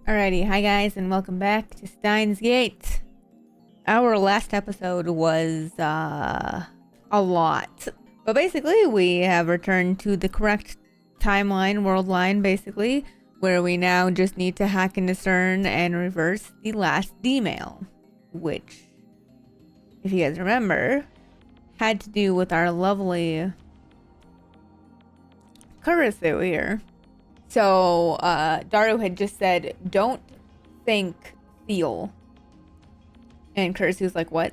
Alrighty, hi guys, and welcome back to Steinsgate. Our last episode was, a lot. But basically, we have returned to the correct timeline, world line, basically, where we now just need to hack and discern and reverse the last D-mail. Which, if you guys remember, had to do with our lovely Kurisu here. So, Daru had just said, don't think, feel. And Kurisu's like, what?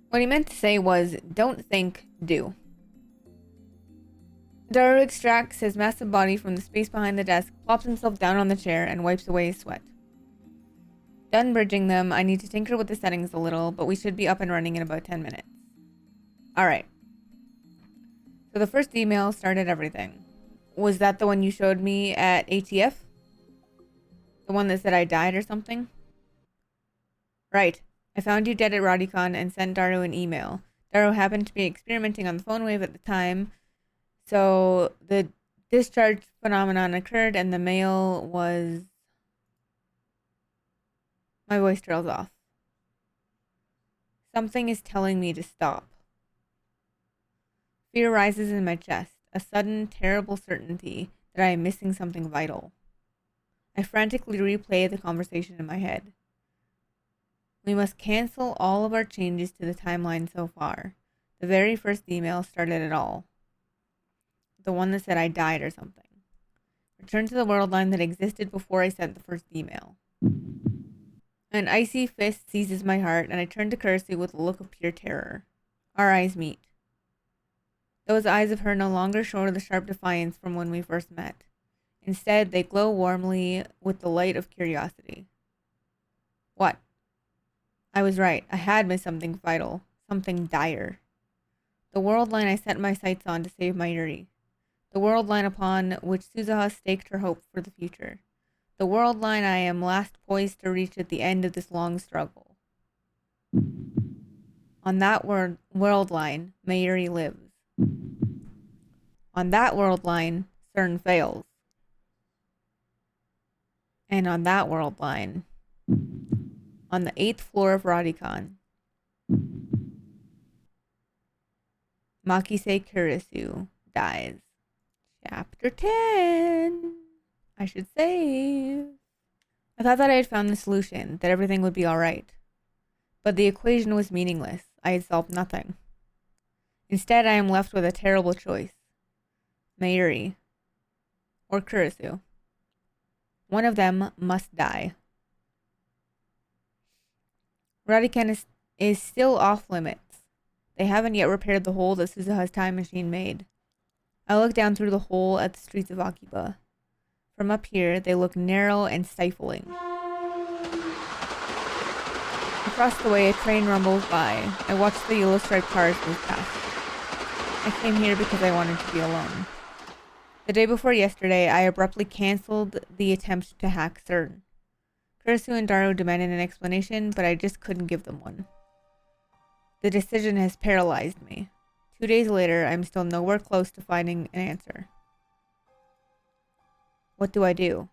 What he meant to say was, don't think, do. Daru extracts his massive body from the space behind the desk, plops himself down on the chair, and wipes away his sweat. Done bridging them, I need to tinker with the settings a little, but we should be up and running in about 10 minutes. Alright. So the first email started everything. Was that the one you showed me at ATF? The one that said I died or something? Right. I found you dead at Rodicon and sent Daru an email. Daru happened to be experimenting on the phone wave at the time, so the discharge phenomenon occurred and the mail was... My voice trails off. Something is telling me to stop. Fear rises in my chest. A sudden, terrible certainty that I am missing something vital. I frantically replay the conversation in my head. We must cancel all of our changes to the timeline so far. The very first email started it all. The one that said I died or something. Return to the world line that existed before I sent the first email. An icy fist seizes my heart, and I turn to Kurisu with a look of pure terror. Our eyes meet. Those eyes of her no longer show the sharp defiance from when we first met. Instead, they glow warmly with the light of curiosity. What? I was right. I had missed something vital. Something dire. The world line I set my sights on to save my Yuri. The world line upon which Suzuha staked her hope for the future. The world line I am last poised to reach at the end of this long struggle. On that world line, Mayuri lives. On that world line, CERN fails. And on that world line, on the 8th floor of Rodicon, Makise Kurisu dies. Chapter 10. I should save. I thought that I had found the solution, that everything would be alright. But the equation was meaningless. I had solved nothing. Instead, I am left with a terrible choice. Mayuri. Or Kurisu. One of them must die. Rodican is still off limits. They haven't yet repaired the hole that Suzuha's time machine made. I look down through the hole at the streets of Akiba. From up here, they look narrow and stifling. Across the way, a train rumbles by. I watch the yellow striped cars move past. I came here because I wanted to be alone. The day before yesterday, I abruptly cancelled the attempt to hack CERN. Kurisu and Daru demanded an explanation, but I just couldn't give them one. The decision has paralyzed me. 2 days later, I'm still nowhere close to finding an answer. What do I do?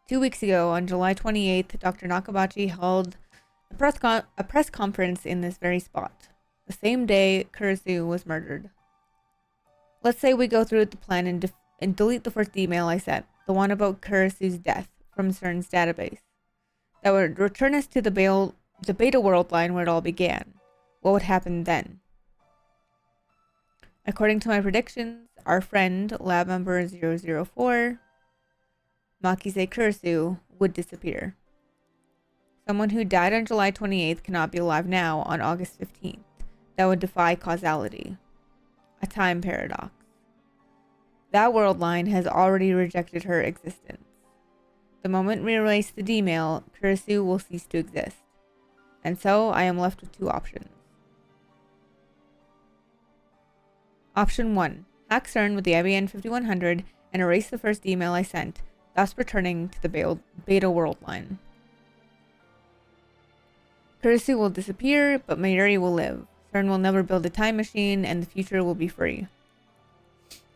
2 weeks ago, on July 28th, Dr. Nakabachi held a press conference in this very spot. The same day, Kurisu was murdered. Let's say we go through with the plan and delete the first email I sent, the one about Kurisu's death, from CERN's database. That would return us to the beta world line where it all began. What would happen then? According to my predictions, our friend, lab member 004, Makise Kurisu, would disappear. Someone who died on July 28th cannot be alive now on August 15th. That would defy causality. A time paradox. That world line has already rejected her existence. The moment we erase the D-mail, Kurisu will cease to exist. And so I am left with two options. Option 1. Hack CERN with the IBN 5100 and erase the first email I sent, thus returning to the beta world line. Kurisu will disappear, but Mayuri will live. CERN will never build a time machine, and the future will be free.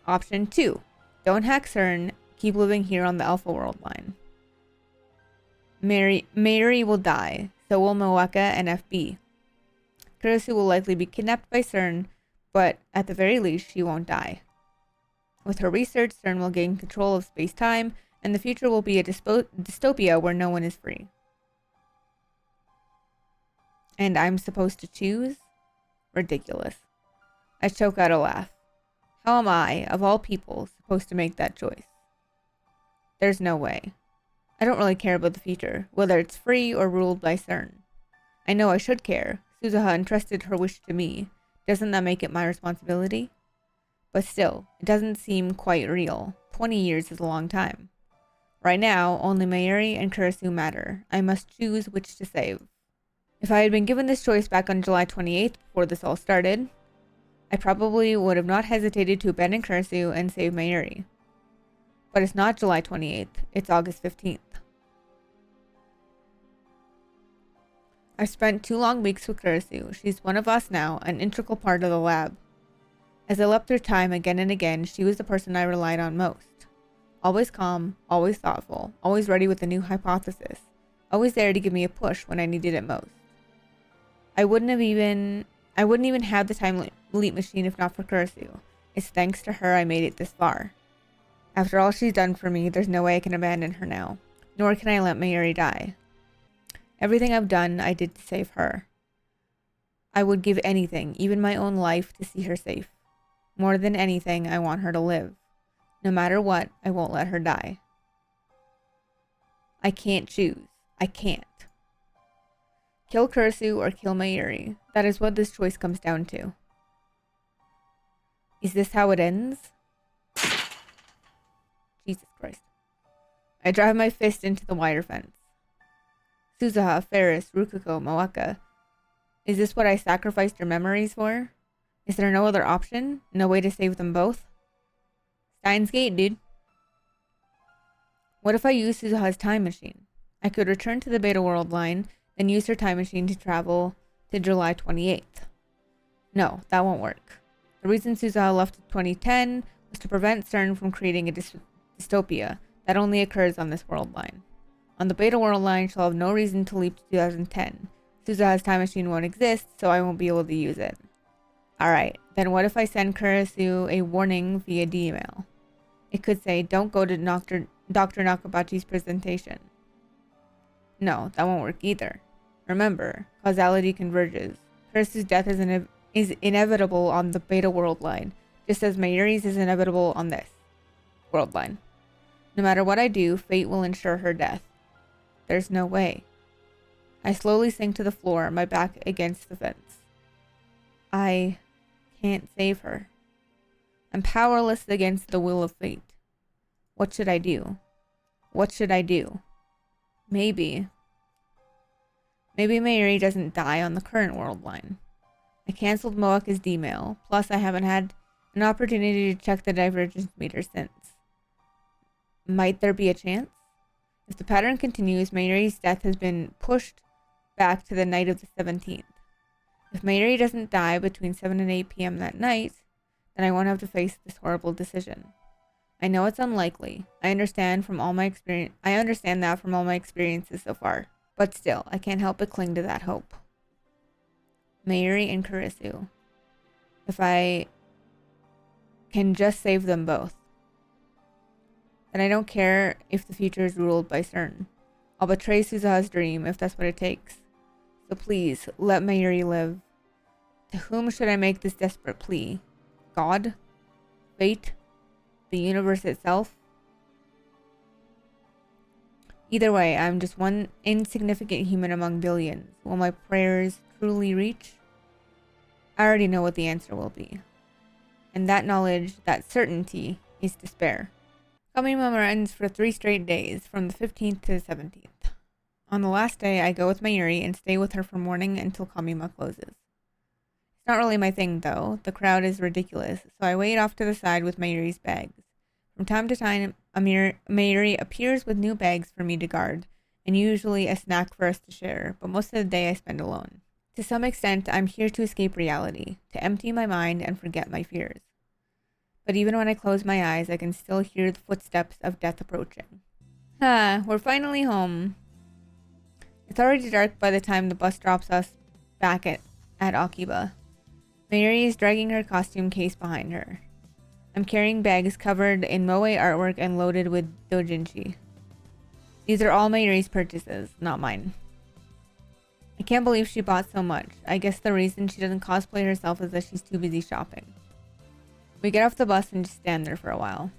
Option 2. Don't hack CERN, keep living here on the Alpha World line. Mayuri will die, so will Moeka and FB. Kurisu will likely be kidnapped by CERN, but at the very least, she won't die. With her research, CERN will gain control of space-time, and the future will be a dystopia where no one is free. And I'm supposed to choose? Ridiculous. I choke out a laugh. How am I, of all people, supposed to make that choice? There's no way. I don't really care about the future, whether it's free or ruled by CERN. I know I should care. Suzuha entrusted her wish to me. Doesn't that make it my responsibility? But still, it doesn't seem quite real. 20 years is a long time. Right now, only Mayuri and Kurisu matter. I must choose which to save. If I had been given this choice back on July 28th, before this all started, I probably would have not hesitated to abandon Kurisu and save Mayuri. But it's not July 28th, it's August 15th. I've spent 2 long weeks with Kurisu. She's one of us now, an integral part of the lab. As I leapt through time again and again, she was the person I relied on most. Always calm, always thoughtful, always ready with a new hypothesis, always there to give me a push when I needed it most. I wouldn't even have the time leap machine if not for Kurisu. It's thanks to her I made it this far. After all she's done for me, there's no way I can abandon her now. Nor can I let Mayuri die. Everything I've done, I did to save her. I would give anything, even my own life, to see her safe. More than anything, I want her to live. No matter what, I won't let her die. I can't choose. I can't. Kill Kurisu or kill Mayuri. That is what this choice comes down to. Is this how it ends? Jesus Christ. I drive my fist into the wire fence. Suzuha, Ferris, Rukuko, Moeka. Is this what I sacrificed your memories for? Is there no other option? No way to save them both? Steinsgate, dude. What if I use Suzuha's time machine? I could return to the Beta World line, then use her time machine to travel to July 28th. No, that won't work. The reason Suzuha left in 2010 was to prevent CERN from creating a dystopia that only occurs on this world line. On the Beta World line, she'll have no reason to leap to 2010. Suzuha's time machine won't exist, so I won't be able to use it. Alright, then what if I send Kurisu a warning via email? It could say, don't go to Dr. Nakabachi's presentation. No, that won't work either. Remember, causality converges. Kurisu's death is inevitable on the Beta World line, just as Mayuri's is inevitable on this world line. No matter what I do, fate will ensure her death. There's no way. I slowly sink to the floor, my back against the fence. I can't save her. I'm powerless against the will of fate. What should I do? What should I do? Maybe Mayuri doesn't die on the current world line. I cancelled Moeka's D-mail, plus I haven't had an opportunity to check the divergence meter since. Might there be a chance? If the pattern continues, Mayuri's death has been pushed back to the night of the 17th. If Mayuri doesn't die between 7 and 8 p.m. that night, then I won't have to face this horrible decision. I know it's unlikely. I understand that from all my experiences so far. But still, I can't help but cling to that hope. Mayuri and Kurisu. If I can just save them both. Then I don't care if the future is ruled by CERN. I'll betray Suzuha's dream if that's what it takes. So please, let Mayuri live. To whom should I make this desperate plea? God? Fate? The universe itself? Either way, I'm just one insignificant human among billions. Will my prayers truly reach? I already know what the answer will be. And that knowledge, that certainty, is despair. Kamimama ends for 3 straight days, from the 15th to the 17th. On the last day, I go with Mayuri and stay with her from morning until Kamima closes. It's not really my thing, though. The crowd is ridiculous, so I wait off to the side with Mayuri's bags. From time to time, Mayuri appears with new bags for me to guard, and usually a snack for us to share, but most of the day I spend alone. To some extent, I'm here to escape reality, to empty my mind and forget my fears. but even when I close my eyes, I can still hear the footsteps of death approaching. We're finally home. It's already dark by the time the bus drops us back at Akiba. Mayuri is dragging her costume case behind her. I'm carrying bags covered in moe artwork and loaded with doujinshi. These are all Mayuri's purchases, not mine. I can't believe she bought so much. I guess the reason she doesn't cosplay herself is that she's too busy shopping. We get off the bus and just stand there for a while.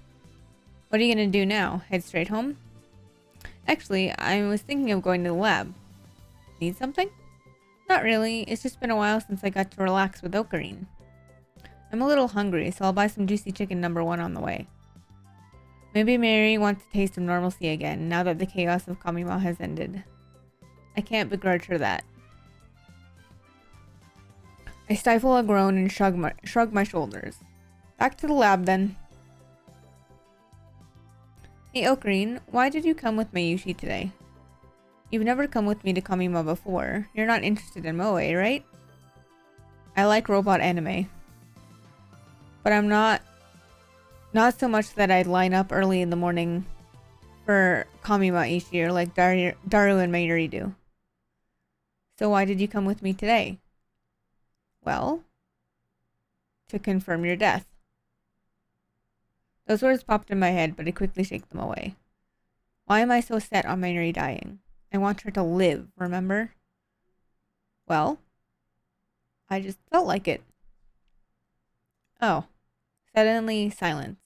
What are you gonna do now? Head straight home? Actually, I was thinking of going to the lab. Need something? Not really. It's just been a while since I got to relax with Ocarine. I'm a little hungry, so I'll buy some juicy chicken #1 on the way. Maybe Mary wants a taste of normalcy again, now that the chaos of Kamima has ended. I can't begrudge her that. I stifle a groan and shrug my shoulders. Back to the lab, then. Hey, Ocarine, why did you come with Mayushi today? You've never come with me to Kamima before. You're not interested in moe, right? I like robot anime. But I'm not so much that I'd line up early in the morning for Kamima each year like Daru and Mayuri do. So why did you come with me today? Well, to confirm your death. Those words popped in my head, but I quickly shake them away. Why am I so set on Mayuri dying? I want her to live, remember? Well, I just felt like it. Oh. Suddenly, silence.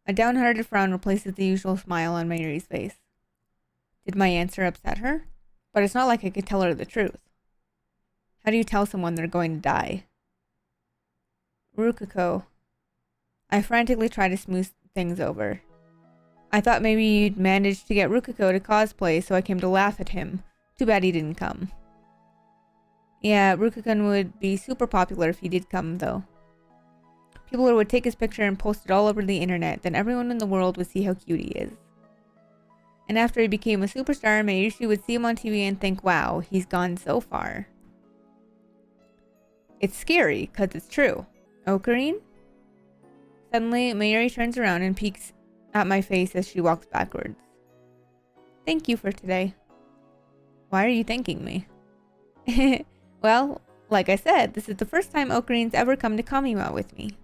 A downhearted frown replaces the usual smile on Mayuri's face. Did my answer upset her? But it's not like I could tell her the truth. How do you tell someone they're going to die? Rukuko. I frantically try to smooth things over. I thought maybe you'd managed to get Rukuko to cosplay, so I came to laugh at him. Too bad he didn't come. Yeah, Rukuko would be super popular if he did come, though. People would take his picture and post it all over the internet, then everyone in the world would see how cute he is. And after he became a superstar, Mayushi would see him on TV and think, wow, he's gone so far. It's scary, because it's true. Ocarine? Suddenly, Mayuri turns around and peeks at my face as she walks backwards. Thank you for today. Why are you thanking me? Well, like I said, this is the first time Ocarine's ever come to Kamima with me.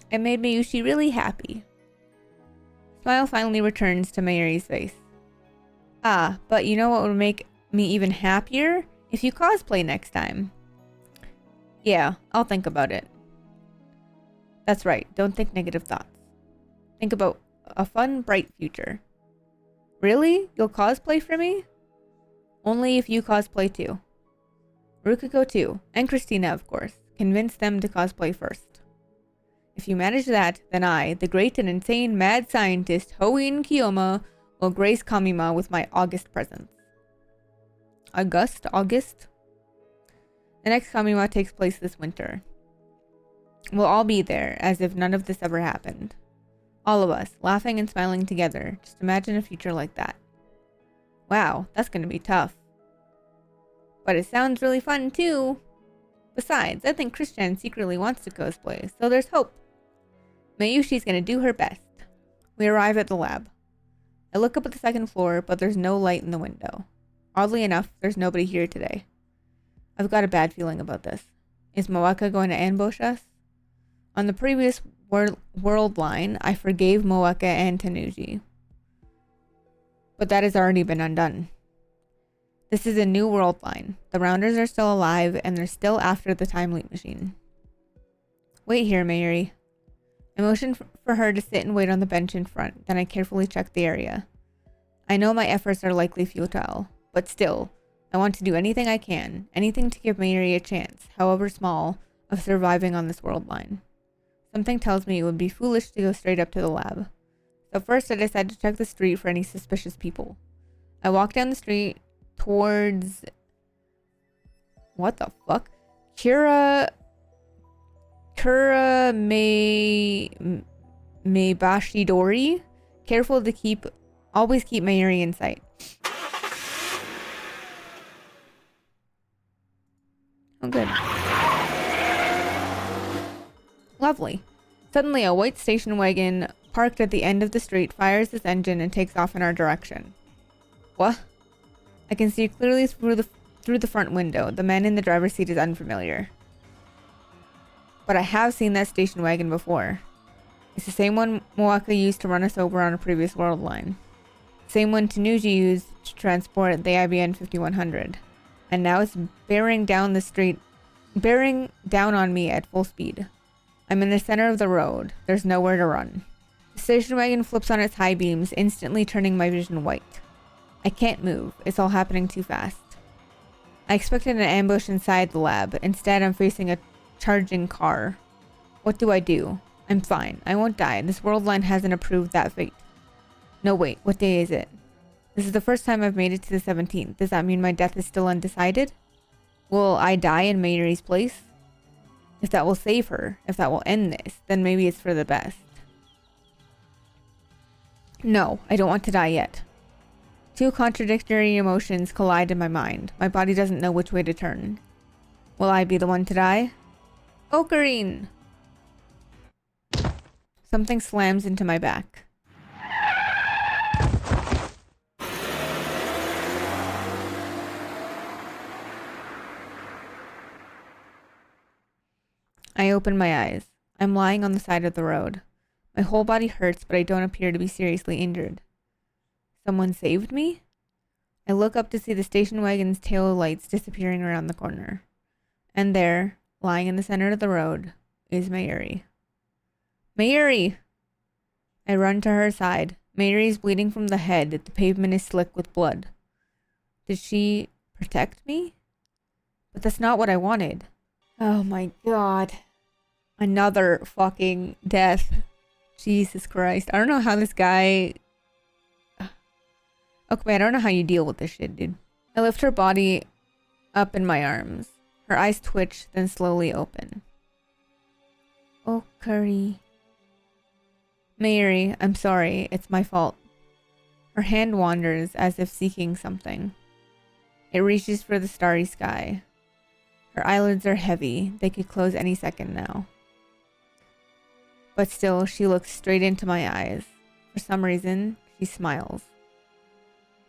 It made Mayushi really happy. Smile finally returns to Mayuri's face. Ah, but you know what would make me even happier? If you cosplay next time. Yeah, I'll think about it. That's right, don't think negative thoughts. Think about a fun, bright future. Really? You'll cosplay for me? Only if you cosplay too. Rukuko too, and Christina of course. Convince them to cosplay first. If you manage that, then I, the great and insane mad scientist Hoin Kiyoma, will grace Kamima with my August presence. August? The next Kamima takes place this winter. We'll all be there, as if none of this ever happened. All of us, laughing and smiling together. Just imagine a future like that. Wow, that's gonna be tough. But it sounds really fun too. Besides, I think Christian secretly wants to cosplay, so there's hope. Mayushi's gonna do her best. We arrive at the lab. I look up at the second floor, but there's no light in the window. Oddly enough, there's nobody here today. I've got a bad feeling about this. Is Moeka going to ambush us? On the previous world line, I forgave Moeka and Tanuji. But that has already been undone. This is a new world line. The Rounders are still alive, and they're still after the time leap machine. Wait here, Mayuri. I motion for her to sit and wait on the bench in front, then I carefully check the area. I know my efforts are likely futile, but still, I want to do anything I can, anything to give Mayuri a chance, however small, of surviving on this world line. Something tells me it would be foolish to go straight up to the lab. So first I decide to check the street for any suspicious people. I walk down the street towards... what the fuck? Kura Mebashidori. Careful to always keep Mayuri in sight. Oh, good. Lovely. Suddenly, a white station wagon parked at the end of the street fires its engine and takes off in our direction. What? I can see clearly through the front window. The man in the driver's seat is unfamiliar. But I have seen that station wagon before. It's the same one Moaka used to run us over on a previous world line. Same one Tanuji used to transport the IBN 5100. And now it's bearing down on me at full speed. I'm in the center of the road. There's nowhere to run. The station wagon flips on its high beams, instantly turning my vision white. I can't move. It's all happening too fast. I expected an ambush inside the lab. Instead, I'm facing a charging car. What do I do? I'm fine. I won't die. This world line hasn't approved that fate. No, wait. What day is it? This is the first time I've made it to the 17th. Does that mean my death is still undecided? Will I die in Mayuri's place? If that will save her, if that will end this, then maybe it's for the best. No, I don't want to die yet. Two contradictory emotions collide in my mind. My body doesn't know which way to turn. Will I be the one to die? Ocarine! Something slams into my back. I open my eyes. I'm lying on the side of the road. My whole body hurts, but I don't appear to be seriously injured. Someone saved me? I look up to see the station wagon's tail lights disappearing around the corner. And there, lying in the center of the road, is Mayuri. Mayuri! I run to her side. Mayuri is bleeding from the head. The pavement is slick with blood. Did she protect me? But that's not what I wanted. Oh my god. Another fucking death. Jesus Christ. I don't know how this guy... Okay, I don't know how you deal with this shit, dude. I lift her body up in my arms. Her eyes twitch, then slowly open. Oh, Curry. Mayuri, I'm sorry. It's my fault. Her hand wanders as if seeking something. It reaches for the starry sky. Her eyelids are heavy. They could close any second now. But still, she looks straight into my eyes. For some reason, she smiles.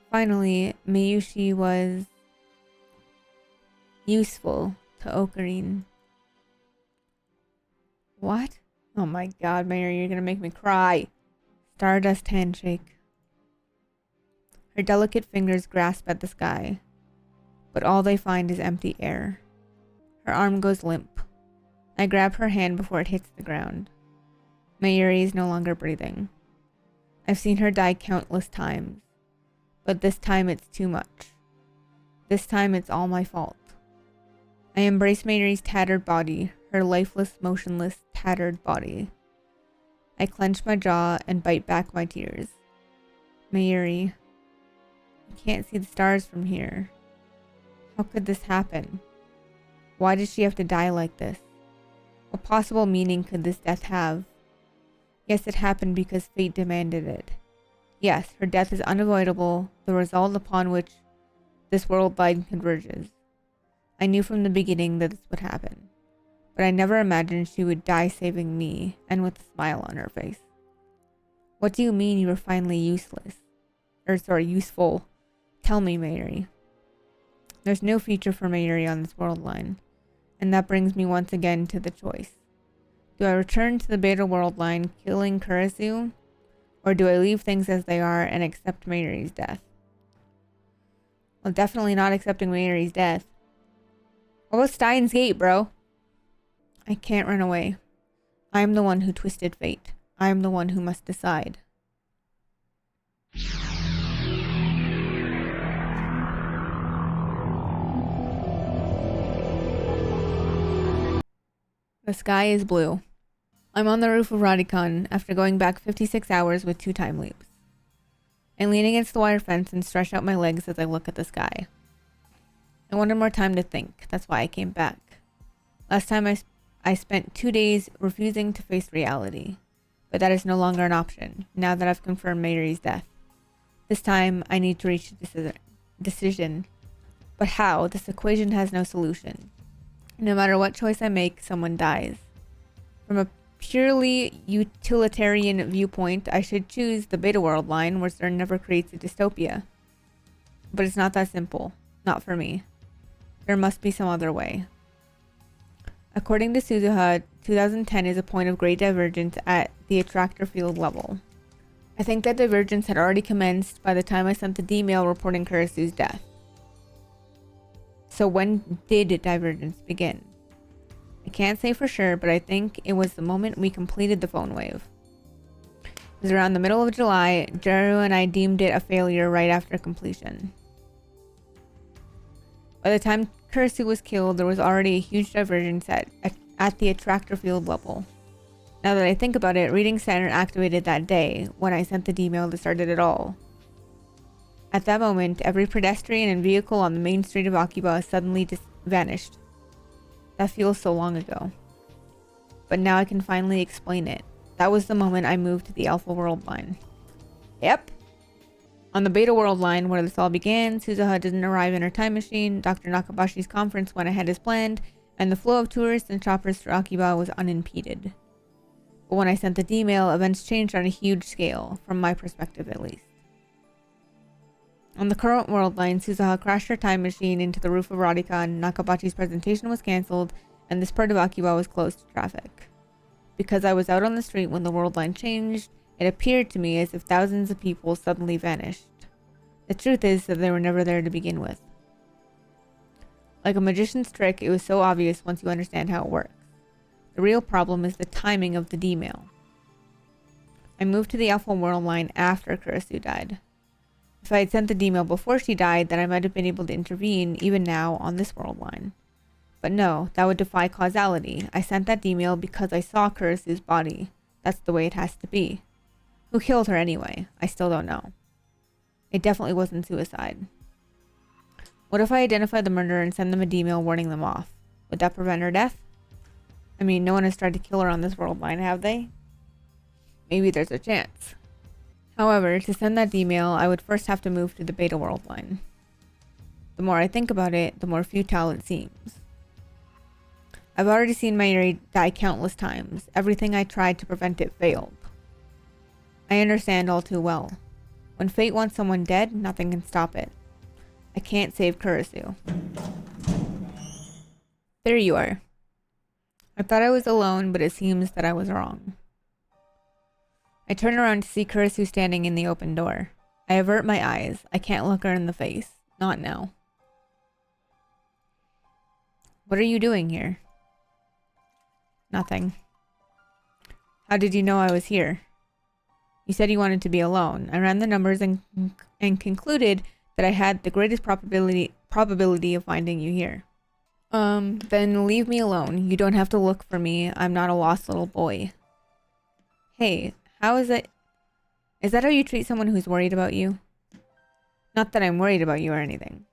Finally, Mayushi was useful to Ocarine. What? Oh my god, Mayuri, you're gonna make me cry. Stardust handshake. Her delicate fingers grasp at the sky, but all they find is empty air. Her arm goes limp. I grab her hand before it hits the ground. Mayuri is no longer breathing. I've seen her die countless times, but this time it's too much. This time it's all my fault. I embrace Mayuri's tattered body, her lifeless, motionless, tattered body. I clench my jaw and bite back my tears. Mayuri, I can't see the stars from here. How could this happen? Why did she have to die like this? What possible meaning could this death have? Yes, it happened because fate demanded it. Yes, her death is unavoidable, the result upon which this world line converges. I knew from the beginning that this would happen, but I never imagined she would die saving me and with a smile on her face. What do you mean you were finally useless? Useful. Tell me, Mayuri. There's no future for Mayuri on this world line, and that brings me once again to the choice. Do I return to the Beta world line, killing Kurisu, or do I leave things as they are and accept Mayuri's death? Well, definitely not accepting Mayuri's death. What about Steinsgate, bro? I can't run away. I am the one who twisted fate. I am the one who must decide. The sky is blue. I'm on the roof of Radicon after going back 56 hours with 2 time leaps. I lean against the wire fence and stretch out my legs as I look at the sky. I wanted more time to think. That's why I came back. Last time I spent 2 days refusing to face reality. But that is no longer an option, now that I've confirmed Mayuri's death. This time, I need to reach a decision. But how? This equation has no solution. No matter what choice I make, someone dies. purely utilitarian viewpoint, I should choose the beta world line where CERN never creates a dystopia. But it's not that simple. Not for me. There must be some other way. According to Suzuha, 2010 is a point of great divergence at the attractor field level. I think that divergence had already commenced by the time I sent the D-mail reporting Kurasu's death. So when did divergence begin? I can't say for sure, but I think it was the moment we completed the phone wave. It was around the middle of July. Jaru and I deemed it a failure right after completion. By the time Kurasu was killed, there was already a huge divergence at the attractor field level. Now that I think about it, reading center activated that day when I sent the D-mail that started it all. At that moment, every pedestrian and vehicle on the main street of Akiba suddenly vanished. That feels so long ago. But now I can finally explain it. That was the moment I moved to the Alpha World line. Yep. On the Beta World line, where this all began, Suzuha didn't arrive in her time machine, Dr. Nakabashi's conference went ahead as planned, and the flow of tourists and shoppers through Akiba was unimpeded. But when I sent the D-mail, events changed on a huge scale, from my perspective at least. On the current world line, Suzuha crashed her time machine into the roof of Radhika, and Nakabashi's presentation was cancelled, and this part of Akiba was closed to traffic. Because I was out on the street when the world line changed, it appeared to me as if thousands of people suddenly vanished. The truth is that they were never there to begin with. Like a magician's trick, it was so obvious once you understand how it works. The real problem is the timing of the D-mail. I moved to the Alpha World line after Kurasu died. If I had sent the D-mail before she died, then I might have been able to intervene even now on this world line. But no, that would defy causality. I sent that D-mail because I saw Kurasu's body. That's the way it has to be. Who killed her anyway? I still don't know. It definitely wasn't suicide. What if I identify the murderer and send them a D-mail warning them off? Would that prevent her death? I mean, no one has tried to kill her on this world line, have they? Maybe there's a chance. However, to send that D-mail, I would first have to move to the Beta World line. The more I think about it, the more futile it seems. I've already seen Mayuri die countless times. Everything I tried to prevent it failed. I understand all too well. When fate wants someone dead, nothing can stop it. I can't save Kurasu. There you are. I thought I was alone, but it seems that I was wrong. I turn around to see Kurasu standing in the open door. I avert my eyes. I can't look her in the face. Not now. What are you doing here? Nothing. How did you know I was here? You said you wanted to be alone. I ran the numbers and concluded that I had the greatest probability of finding you here. Then leave me alone. You don't have to look for me. I'm not a lost little boy. Hey, how is it? Is that how you treat someone who's worried about you? Not that I'm worried about you or anything.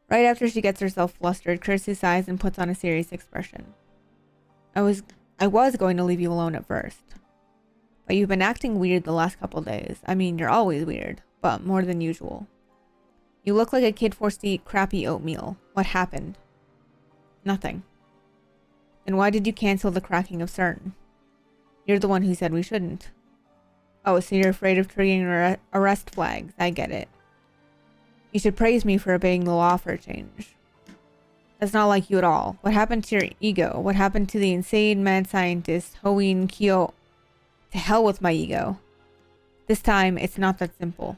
Right after she gets herself flustered, Kurasu sighs and puts on a serious expression. I was going to leave you alone at first. But you've been acting weird the last couple days. I mean, you're always weird, but more than usual. You look like a kid forced to eat crappy oatmeal. What happened? Nothing. Then why did you cancel the cracking of CERN? You're the one who said we shouldn't. Oh, so you're afraid of triggering arrest flags. I get it. You should praise me for obeying the law for a change. That's not like you at all. What happened to your ego? What happened to the insane mad scientist, Hoin Kyo? To hell with my ego. This time, it's not that simple.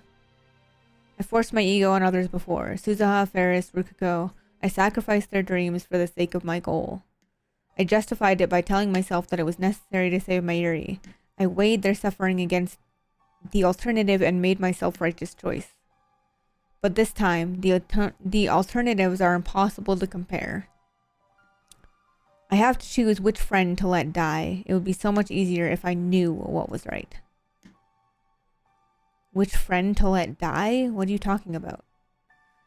I forced my ego on others before. Suzuha, Ferris, Rukiko. I sacrificed their dreams for the sake of my goal. I justified it by telling myself that it was necessary to save Mayuri. I weighed their suffering against the alternative and made my self-righteous choice. But this time, the alternatives are impossible to compare. I have to choose which friend to let die. It would be so much easier if I knew what was right. Which friend to let die? What are you talking about?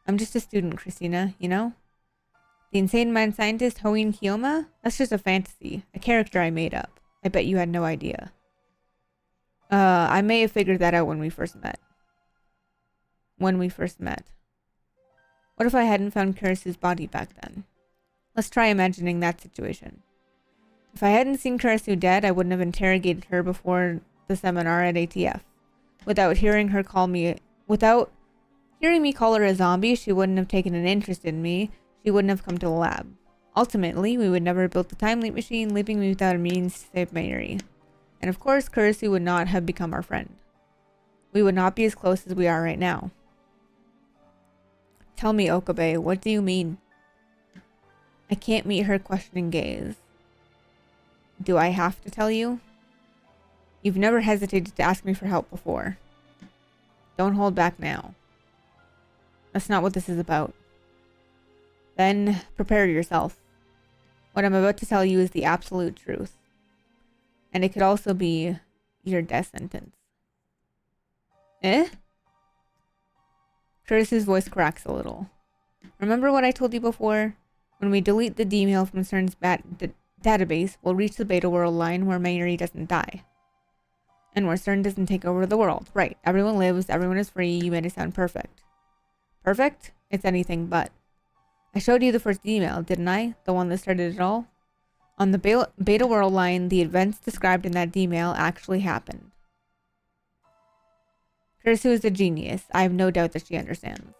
I'm just a student, Christina, you know? The insane mad scientist, Hoin Kiyoma? That's just a fantasy. A character I made up. I bet you had no idea. I may have figured that out when we first met. What if I hadn't found Kurasu's body back then? Let's try imagining that situation. If I hadn't seen Karasu dead, I wouldn't have interrogated her before the seminar at ATF. Without hearing me call her a zombie, she wouldn't have taken an interest in me. She wouldn't have come to the lab. Ultimately, we would never have built the time leap machine, leaving me without a means to save Mayuri. And of course, Karasu would not have become our friend. We would not be as close as we are right now. Tell me, Okabe, what do you mean? I can't meet her questioning gaze. Do I have to tell you? You've never hesitated to ask me for help before. Don't hold back now. That's not what this is about. Then prepare yourself. What I'm about to tell you is the absolute truth. And it could also be your death sentence. Eh? Curtis's voice cracks a little. Remember what I told you before? When we delete the D-mail from CERN's database, we'll reach the beta world line where Mayuri doesn't die. And where CERN doesn't take over the world. Right, everyone lives, everyone is free, you made it sound perfect. Perfect? It's anything but. I showed you the first email, didn't I? The one that started it all? On the beta world line, the events described in that email actually happened. Karasu is a genius. I have no doubt that she understands.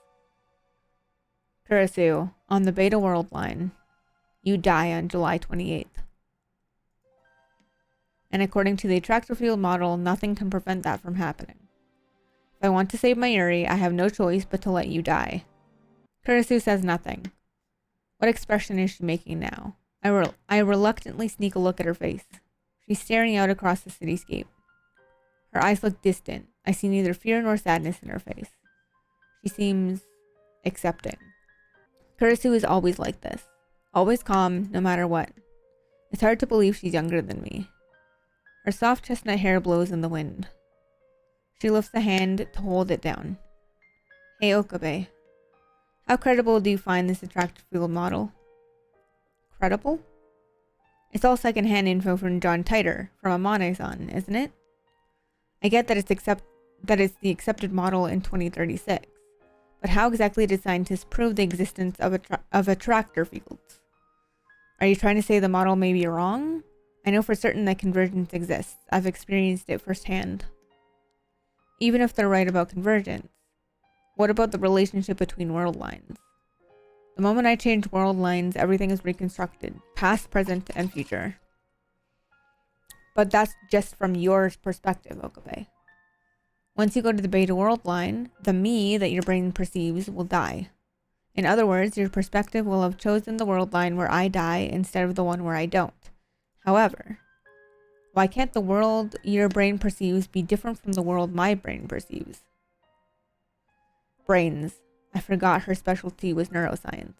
Karasu, on the beta world line, you die on July 28th. And according to the attractor field model, nothing can prevent that from happening. If I want to save Mayuri, I have no choice but to let you die. Karasu says nothing. What expression is she making now? I reluctantly sneak a look at her face. She's staring out across the cityscape. Her eyes look distant. I see neither fear nor sadness in her face. She seems accepting. Karasu is always like this. Always calm, no matter what. It's hard to believe she's younger than me. Her soft chestnut hair blows in the wind. She lifts a hand to hold it down. Hey, Okabe. How credible do you find this attractor field model? Credible? It's all secondhand info from John Titer, from Amane-san, isn't it? I get that it's the accepted model in 2036. But how exactly did scientists prove the existence of attractor fields? Are you trying to say the model may be wrong? I know for certain that convergence exists. I've experienced it firsthand. Even if they're right about convergence, what about the relationship between world lines? The moment I change world lines, everything is reconstructed, past, present, and future. But that's just from your perspective, Okabe. Once you go to the beta world line, the me that your brain perceives will die. In other words, your perspective will have chosen the world line where I die instead of the one where I don't. However, why can't the world your brain perceives be different from the world my brain perceives? Brains. I forgot her specialty was neuroscience.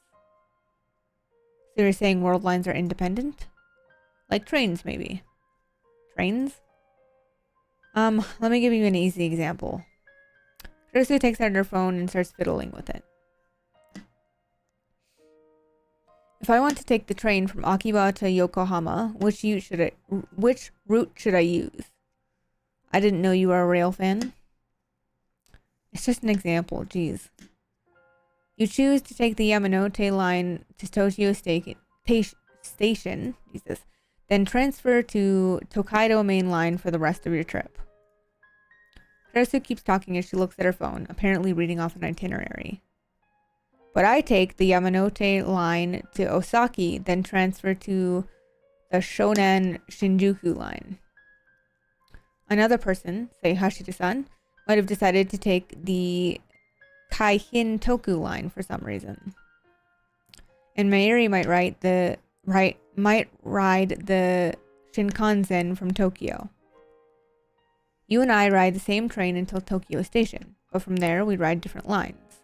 So you're saying world lines are independent? Like trains, maybe. Trains? Let me give you an easy example. Karasu takes out her phone and starts fiddling with it. If I want to take the train from Akiba to Yokohama, which route should I use? I didn't know you were a rail fan. It's just an example, geez. You choose to take the Yamanote line to Tokyo Station, Jesus, then transfer to Tokaido Main Line for the rest of your trip. Karasu keeps talking as she looks at her phone, apparently reading off an itinerary. But I take the Yamanote line to Osaki, then transfer to the Shonan Shinjuku line. Another person, say Hashida-san, might have decided to take the Kaihin Toku line for some reason. And Mayuri might ride the Shinkansen from Tokyo. You and I ride the same train until Tokyo Station, but from there we ride different lines,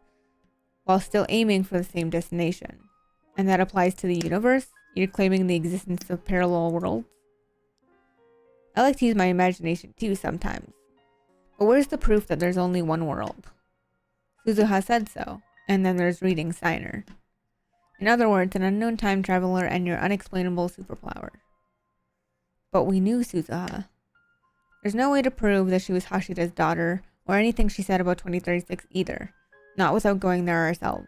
while still aiming for the same destination. And that applies to the universe? You're claiming the existence of parallel worlds? I like to use my imagination too sometimes. But where's the proof that there's only one world? Suzuha said so, and then there's reading Steiner. In other words, an unknown time traveler and your unexplainable superpower. But we knew Suzuha. There's no way to prove that she was Hashida's daughter, or anything she said about 2036 either, not without going there ourselves.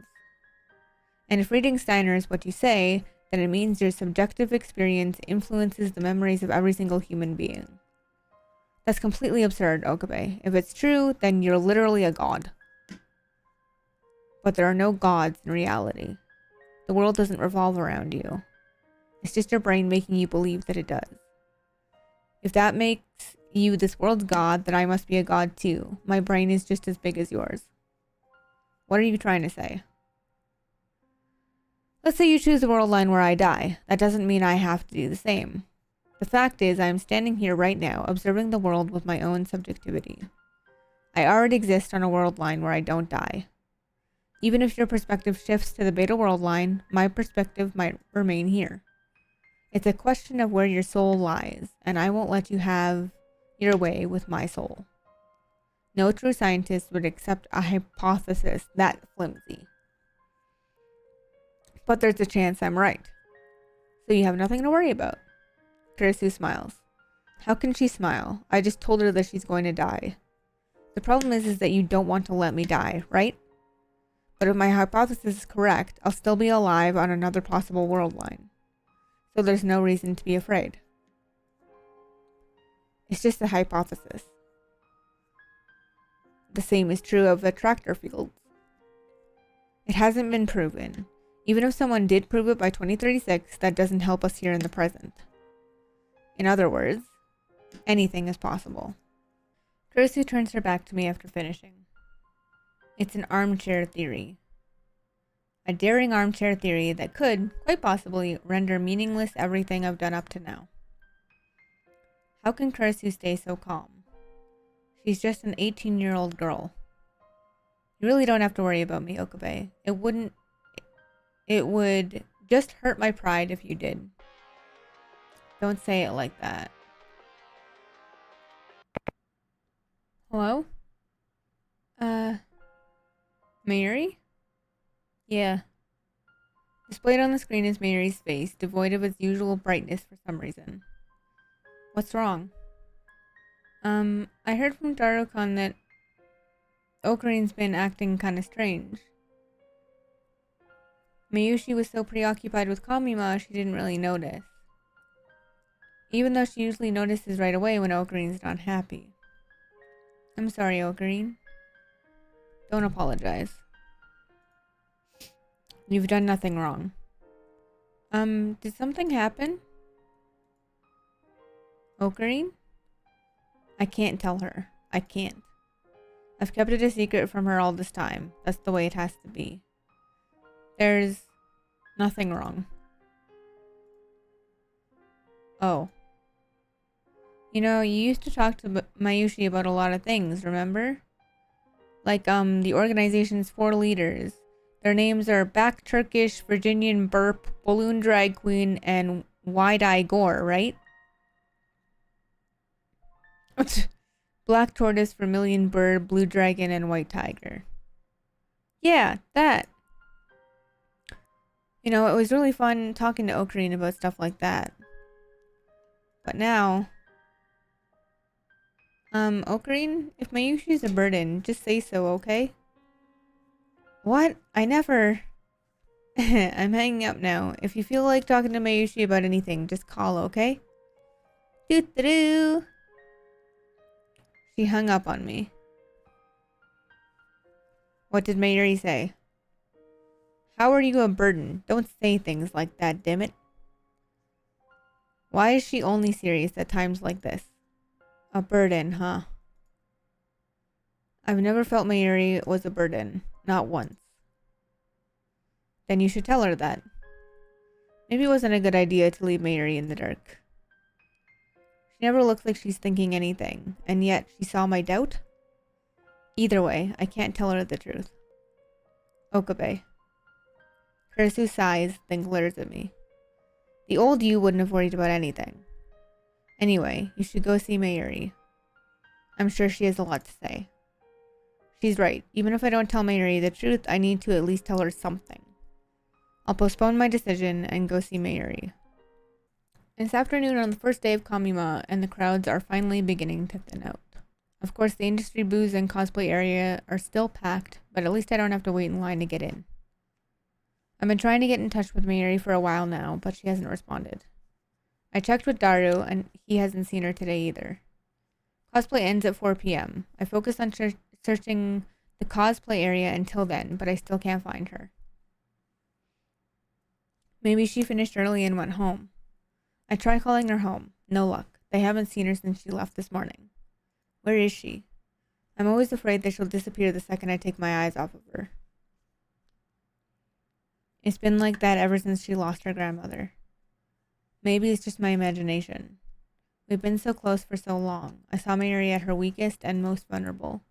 And if reading Steiner is what you say, then it means your subjective experience influences the memories of every single human being. That's completely absurd, Okabe. If it's true, then you're literally a god. But there are no gods in reality. The world doesn't revolve around you. It's just your brain making you believe that it does. If that makes you this world's god, then I must be a god too. My brain is just as big as yours. What are you trying to say? Let's say you choose the world line where I die. That doesn't mean I have to do the same. The fact is, I am standing here right now, observing the world with my own subjectivity. I already exist on a world line where I don't die. Even if your perspective shifts to the beta world line, my perspective might remain here. It's a question of where your soul lies, and I won't let you have your way with my soul. No true scientist would accept a hypothesis that flimsy. But there's a chance I'm right. So you have nothing to worry about. Kurisu smiles. How can she smile? I just told her that she's going to die. The problem is that you don't want to let me die, right? But if my hypothesis is correct, I'll still be alive on another possible world line. So there's no reason to be afraid. It's just a hypothesis. The same is true of attractor fields. It hasn't been proven. Even if someone did prove it by 2036, that doesn't help us here in the present. In other words, anything is possible. Kurisu turns her back to me after finishing. It's an armchair theory. A daring armchair theory that could, quite possibly, render meaningless everything I've done up to now. How can Kurisu stay so calm? She's just an 18-year-old girl. You really don't have to worry about me, Okabe. It would just hurt my pride if you did. Don't say it like that. Hello? Mary? Yeah. Displayed on the screen is Mary's face, devoid of its usual brightness for some reason. What's wrong? I heard from Darukan that Okarin's been acting kinda strange. Mayushi was so preoccupied with Kamima, she didn't really notice. Even though she usually notices right away when Okarin's not happy. I'm sorry, Okarin. Don't apologize. You've done nothing wrong. Did something happen? Okarin? I can't tell her. I can't. I've kept it a secret from her all this time. That's the way it has to be. There's nothing wrong. Oh. You know, you used to talk to Mayushi about a lot of things, remember? Like, the organization's 4 leaders. Their names are Back Turkish, Virginian Burp, Balloon Drag Queen, and Wide-Eye Gore, right? Black Tortoise, Vermilion Bird, Blue Dragon, and White Tiger. Yeah, that. You know, it was really fun talking to Okarin about stuff like that. But now... Okarin, if Mayushi's a burden, just say so, okay? What? I never... I'm hanging up now. If you feel like talking to Mayushi about anything, just call, okay? Doo-doo-doo! She hung up on me. What did Mayuri say? How are you a burden? Don't say things like that, damn it. Why is she only serious at times like this? A burden, huh? I've never felt Mayuri was a burden. Not once. Then you should tell her that. Maybe it wasn't a good idea to leave Mayuri in the dark. She never looks like she's thinking anything, and yet she saw my doubt? Either way, I can't tell her the truth. Okabe. Kurisu sighs, then glares at me. The old you wouldn't have worried about anything. Anyway, you should go see Mayuri. I'm sure she has a lot to say. She's right. Even if I don't tell Mayuri the truth, I need to at least tell her something. I'll postpone my decision and go see Mayuri. It's afternoon on the first day of Kamima, and the crowds are finally beginning to thin out. Of course, the industry booths and cosplay area are still packed, but at least I don't have to wait in line to get in. I've been trying to get in touch with Mayuri for a while now, but she hasn't responded. I checked with Daru, and he hasn't seen her today either. Cosplay ends at 4 p.m. I focused on searching the cosplay area until then, but I still can't find her. Maybe she finished early and went home. I tried calling her home. No luck. They haven't seen her since she left this morning. Where is she? I'm always afraid that she'll disappear the second I take my eyes off of her. It's been like that ever since she lost her grandmother. Maybe it's just my imagination. We've been so close for so long. I saw Mayuri at her weakest and most vulnerable.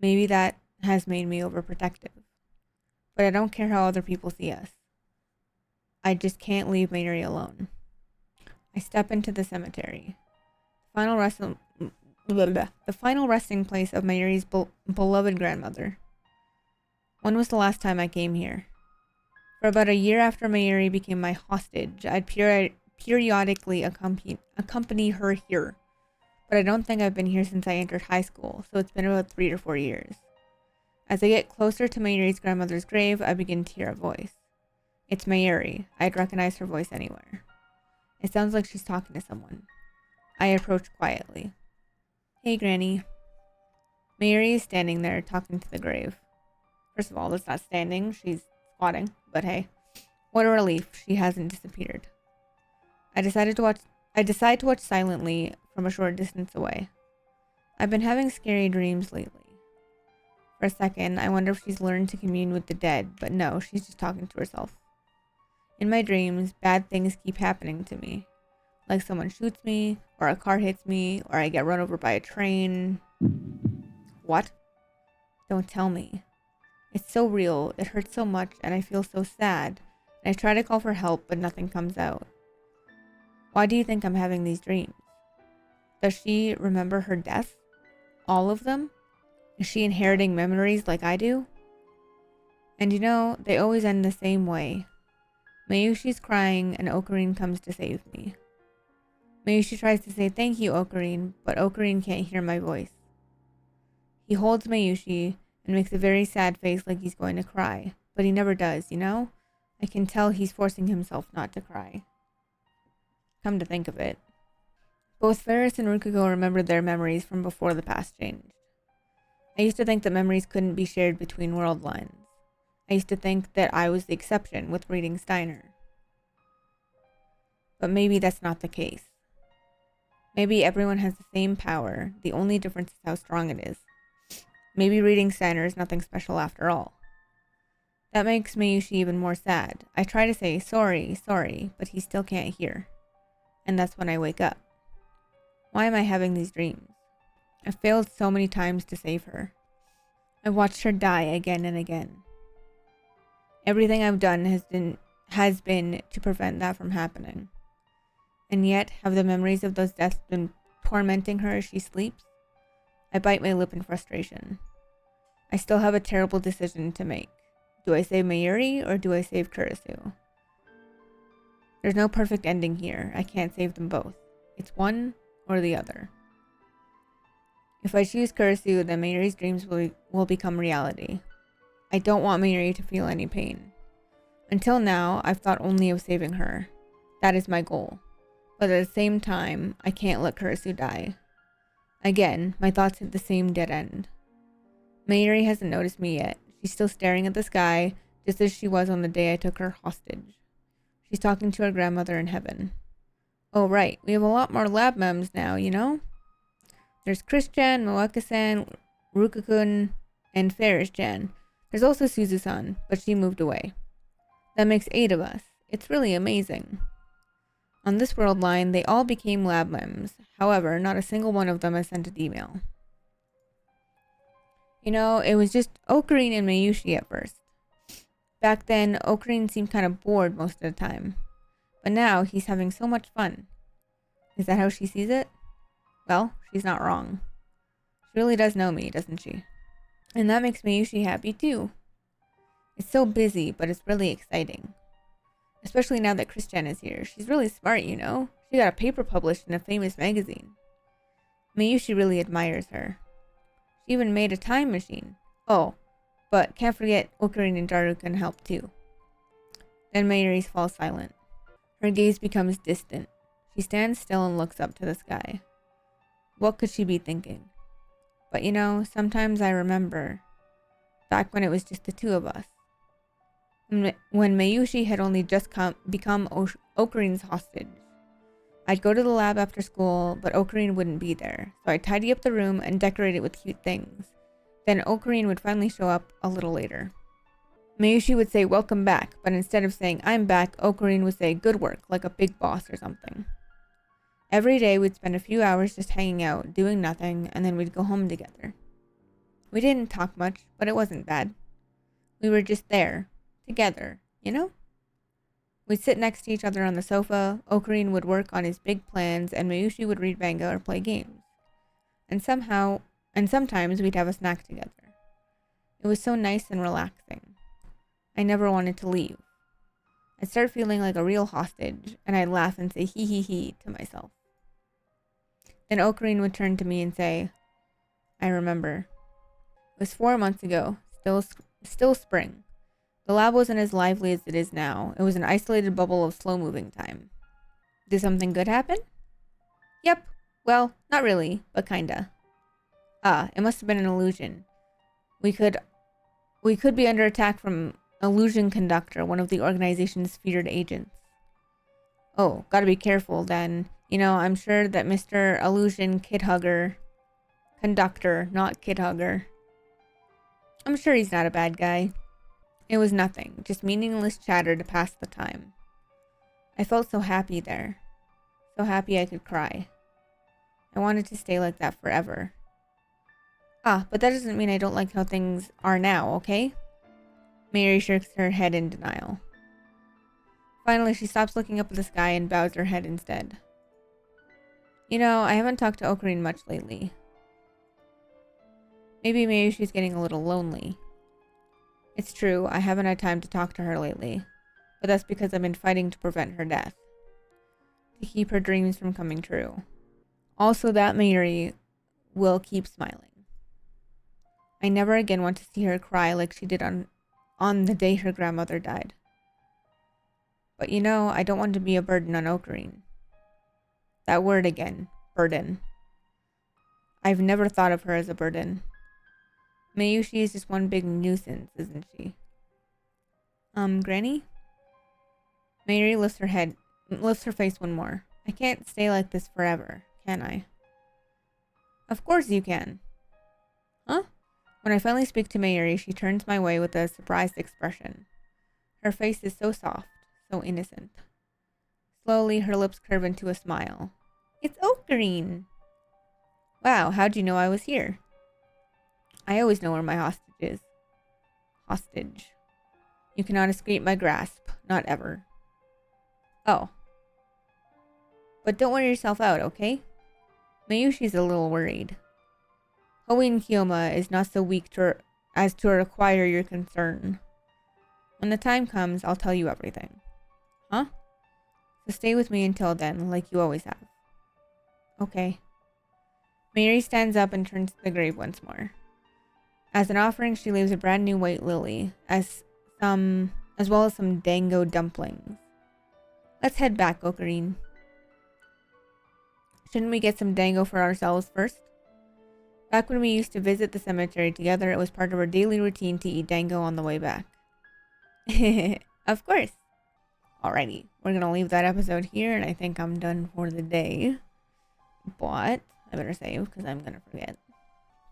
Maybe that has made me overprotective. But I don't care how other people see us. I just can't leave Mayuri alone. I step into the cemetery. The final resting place of Mayuri's beloved grandmother. When was the last time I came here? For about a year after Mayuri became my hostage, I'd periodically accompany her here. But I don't think I've been here since I entered high school, so it's been about 3 or 4 years. As I get closer to Mayuri's grandmother's grave, I begin to hear a voice. It's Mayuri. I'd recognize her voice anywhere. It sounds like she's talking to someone. I approach quietly. Hey, Granny. Mayuri is standing there talking to the grave. First of all, that's not standing. She's squatting. But hey, what a relief she hasn't disappeared. I decide to watch silently from a short distance away. I've been having scary dreams lately. For a second, I wonder if she's learned to commune with the dead, but no, she's just talking to herself. In my dreams, bad things keep happening to me. Like someone shoots me, or a car hits me, or I get run over by a train. What? Don't tell me. It's so real, it hurts so much, and I feel so sad. And I try to call for help, but nothing comes out. Why do you think I'm having these dreams? Does she remember her death? All of them? Is she inheriting memories like I do? And you know, they always end the same way. Mayushi's crying and Ocarine comes to save me. Mayushi tries to say thank you, Ocarine, but Ocarine can't hear my voice. He holds Mayushi and makes a very sad face like he's going to cry, but he never does, you know? I can tell he's forcing himself not to cry. Come to think of it. Both Ferris and Rukugo remember their memories from before the past changed. I used to think that memories couldn't be shared between world lines. I used to think that I was the exception with reading Steiner. But maybe that's not the case. Maybe everyone has the same power, the only difference is how strong it is. Maybe reading Steiner is nothing special after all. That makes Mayushi even more sad. I try to say sorry, but he still can't hear. And that's when I wake up. Why am I having these dreams? I've failed so many times to save her. I've watched her die again and again. Everything I've done has been to prevent that from happening. And yet, have the memories of those deaths been tormenting her as she sleeps? I bite my lip in frustration. I still have a terrible decision to make. Do I save Mayuri or do I save Kurisu? There's no perfect ending here. I can't save them both. It's one or the other. If I choose Kurisu, then Mayuri's dreams will become reality. I don't want Mayuri to feel any pain. Until now, I've thought only of saving her. That is my goal. But at the same time, I can't let Kurisu die. Again, my thoughts hit the same dead end. Mayuri hasn't noticed me yet. She's still staring at the sky, just as she was on the day I took her hostage. She's talking to her grandmother in heaven. Oh right, we have a lot more lab mems now, you know? There's Chris-chan, Moeka-san, Ruka-kun, and Ferris-chan. There's also Suzu-san, but she moved away. That makes 8 of us. It's really amazing. On this world line, they all became lab mems. However, not a single one of them has sent an email. You know, it was just Ocarine and Mayushi at first. Back then, Ocarine seemed kind of bored most of the time. But now, he's having so much fun. Is that how she sees it? Well, she's not wrong. She really does know me, doesn't she? And that makes Mayushi happy too. It's so busy, but it's really exciting. Especially now that Chris-chan is here. She's really smart, you know? She got a paper published in a famous magazine. Mayushi really admires her. She even made a time machine. Oh, but can't forget Ocarine and Daru can help too. Then Mayuri falls silent. Her gaze becomes distant. She stands still and looks up to the sky. What could she be thinking? But sometimes I remember, back when it was just the two of us. When Mayushi had only just become Okarin's hostage. I'd go to the lab after school, but Okarin wouldn't be there, so I'd tidy up the room and decorate it with cute things. Then Okarin would finally show up a little later. Mayushi would say, "Welcome back," but instead of saying, "I'm back," Okarin would say, "Good work," like a big boss or something. Every day we'd spend a few hours just hanging out, doing nothing, and then we'd go home together. We didn't talk much, but it wasn't bad. We were just there, together, We'd sit next to each other on the sofa, Okarin would work on his big plans, and Mayushi would read manga or play games. And sometimes we'd have a snack together. It was so nice and relaxing. I never wanted to leave. I'd start feeling like a real hostage, and I'd laugh and say hee hee hee to myself. Then Okarin would turn to me and say, "I remember. It was 4 months ago, still spring. The lab wasn't as lively as it is now. It was an isolated bubble of slow-moving time. Did something good happen? Yep. Well, not really, but kinda. It must have been an illusion. We could be under attack from Illusion Conductor, one of the organization's feared agents. Oh, gotta be careful then. I'm sure that Mr. Illusion Conductor, not Kid Hugger. I'm sure he's not a bad guy. It was nothing, just meaningless chatter to pass the time. I felt so happy there. So happy I could cry. I wanted to stay like that forever. But that doesn't mean I don't like how things are now, okay?" Mayuri shakes her head in denial. Finally, she stops looking up at the sky and bows her head instead. I haven't talked to Okarin much lately. Maybe she's getting a little lonely. It's true, I haven't had time to talk to her lately, but that's because I've been fighting to prevent her death. To keep her dreams from coming true. Also, that Mayuri will keep smiling. I never again want to see her cry like she did on the day her grandmother died. But I don't want to be a burden on Okarin. That word again, burden. I've never thought of her as a burden. Mayushi is just one big nuisance, isn't she? Granny? Mayuri lifts her face one more. I can't stay like this forever, can I? Of course you can. Huh? When I finally speak to Mayuri, she turns my way with a surprised expression. Her face is so soft, so innocent. Slowly, her lips curve into a smile. It's Okarin! Wow, how'd you know I was here? I always know where my hostage is. Hostage. You cannot escape my grasp. Not ever. Oh. But don't wear yourself out, okay? Mayushi's a little worried. Hoin Kyoma is not so weak as to require your concern. When the time comes, I'll tell you everything. Huh? So stay with me until then, like you always have. Okay. Mayuri stands up and turns to the grave once more. As an offering, she leaves a brand new white lily, as well as some dango dumplings. Let's head back, Okarin. Shouldn't we get some dango for ourselves first? Back when we used to visit the cemetery together, it was part of our daily routine to eat dango on the way back. Of course. Alrighty, we're gonna leave that episode here, and I think I'm done for the day. But I better save because I'm gonna forget.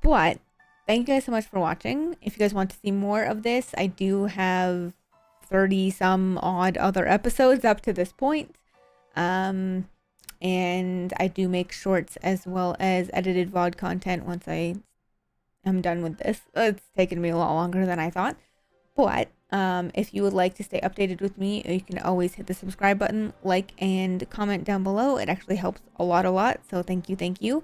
But thank you guys so much for watching. If you guys want to see more of this, I do have 30 some odd other episodes up to this point. And I do make shorts as well as edited VOD content once I am done with this. It's taken me a lot longer than I thought. But if you would like to stay updated with me, you can always hit the subscribe button, like, and comment down below. It actually helps a lot. So thank you.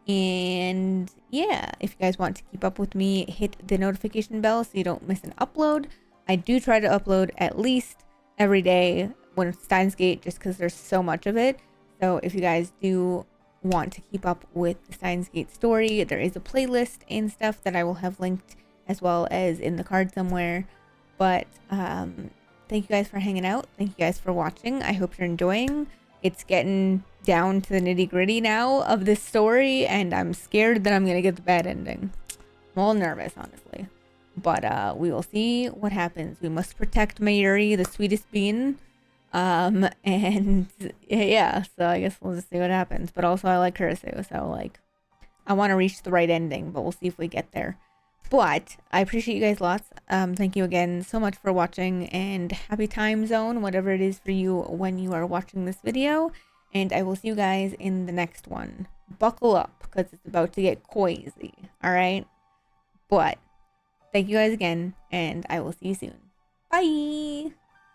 And yeah, if you guys want to keep up with me, hit the notification bell so you don't miss an upload. I do try to upload at least every day when it's Steinsgate, just because there's so much of it. So if you guys do want to keep up with the Steinsgate story, there is a playlist and stuff that I will have linked as well as in the card somewhere. But thank you guys for hanging out. Thank you guys for watching. I hope you're enjoying. It's getting down to the nitty-gritty now of this story, and I'm scared that I'm gonna get the bad ending. I'm all nervous, honestly. But we will see what happens. We must protect Mayuri, the sweetest bean. And yeah, so I guess we'll just see what happens. But also I like Kurisu, so like I want to reach the right ending, but we'll see if we get there. But I appreciate you guys lots. Thank you again so much for watching, and happy time zone, whatever it is for you when you are watching this video. And I will see you guys in the next one. Buckle up, because it's about to get crazy. Alright? But thank you guys again, and I will see you soon. Bye!